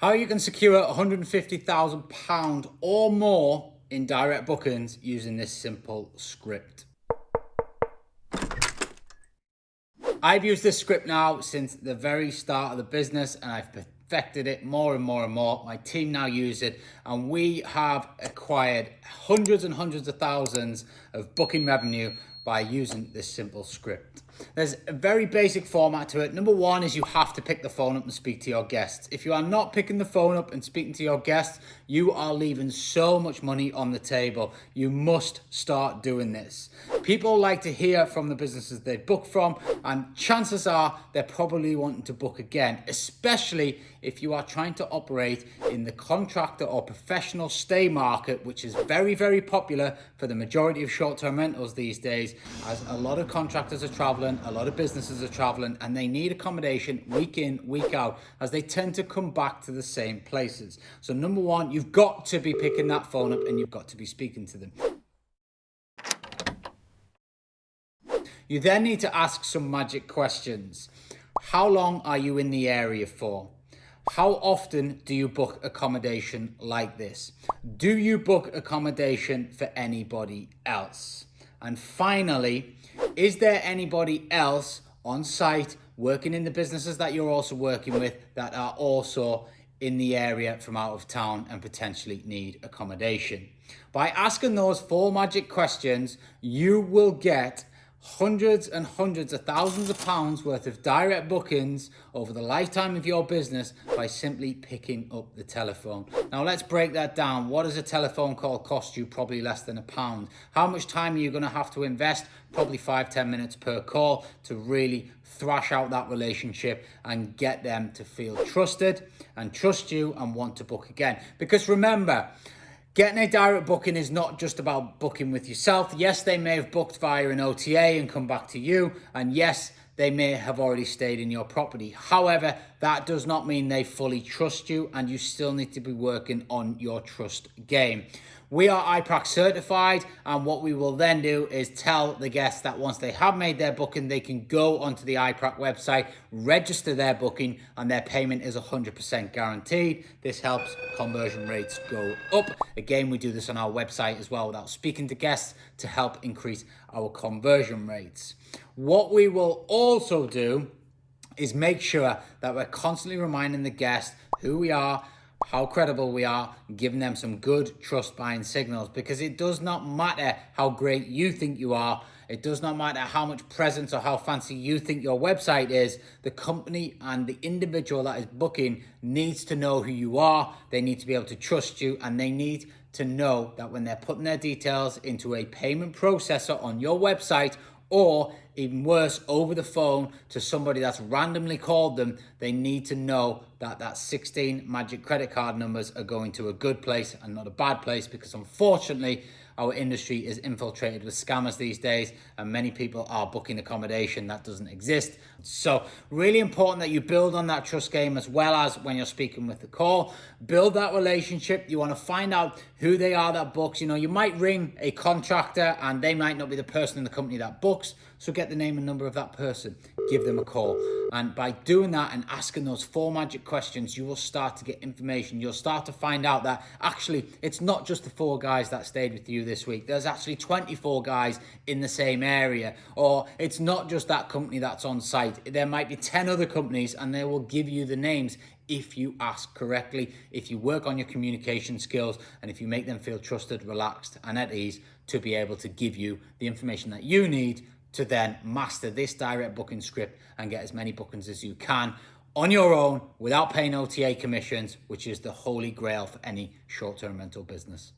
How you can secure £150,000 or more in direct bookings using this simple script. I've used this script now since the very start of the business, and I've perfected it more and more and more. My team now use it, and we have acquired hundreds and hundreds of thousands of booking revenue by using this simple script. There's a very basic format to it. Number one is you have to pick the phone up and speak to your guests. If you are not picking the phone up and speaking to your guests, you are leaving so much money on the table. You must start doing this. People like to hear from the businesses they book from, and chances are they're probably wanting to book again, especially if you are trying to operate in the contractor or professional stay market, which is very, very popular for the majority of short-term rentals these days, as a lot of contractors are traveling, a lot of businesses are traveling, and they need accommodation week in, week out, as they tend to come back to the same places. So number one, you've got to be picking that phone up and you've got to be speaking to them. You then need to ask some magic questions. How long are you in the area for? How often do you book accommodation like this? Do you book accommodation for anybody else? And finally, is there anybody else on site working in the businesses that you're also working with that are also in the area from out of town and potentially need accommodation? By asking those 4 magic questions, you will get hundreds and hundreds of thousands of pounds worth of direct bookings over the lifetime of your business by simply picking up the telephone. Now let's break that down. What does a telephone call cost you? Probably less than £1. How much time are you going to have to invest? Probably 5-10 minutes per call to really thrash out that relationship and get them to feel trusted and trust you and want to book again. Because remember, getting a direct booking is not just about booking with yourself. Yes, they may have booked via an OTA and come back to you. And yes, they may have already stayed in your property. However, that does not mean they fully trust you, and you still need to be working on your trust game. We are IPRAC certified, and what we will then do is tell the guests that once they have made their booking, they can go onto the IPRAC website, register their booking, and their payment is 100% guaranteed. This helps conversion rates go up. Again, we do this on our website as well without speaking to guests to help increase our conversion rates. What we will also do is make sure that we're constantly reminding the guest who we are, how credible we are, giving them some good trust buying signals, because it does not matter how great you think you are. It does not matter how much presence or how fancy you think your website is. The company and the individual that is booking needs to know who you are. They need to be able to trust you, and they need to know that when they're putting their details into a payment processor on your website, or even worse, over the phone to somebody that's randomly called them, they need to know that that 16 magic credit card numbers are going to a good place and not a bad place, because unfortunately, our industry is infiltrated with scammers these days, and many people are booking accommodation that doesn't exist. So really important that you build on that trust game, as well as when you're speaking with the call, build that relationship. You want to find out who they are that books. You know, you might ring a contractor and they might not be the person in the company that books. So get the name and number of that person, give them a call. And by doing that and asking those 4 magic questions, you will start to get information. You'll start to find out that actually it's not just the 4 guys that stayed with you this week. There's actually 24 guys in the same area. Or it's not just that company that's on site. There might be 10 other companies, and they will give you the names if you ask correctly, if you work on your communication skills, and if you make them feel trusted, relaxed, and at ease to be able to give you the information that you need to then master this direct booking script and get as many bookings as you can on your own without paying OTA commissions, which is the holy grail for any short-term rental business.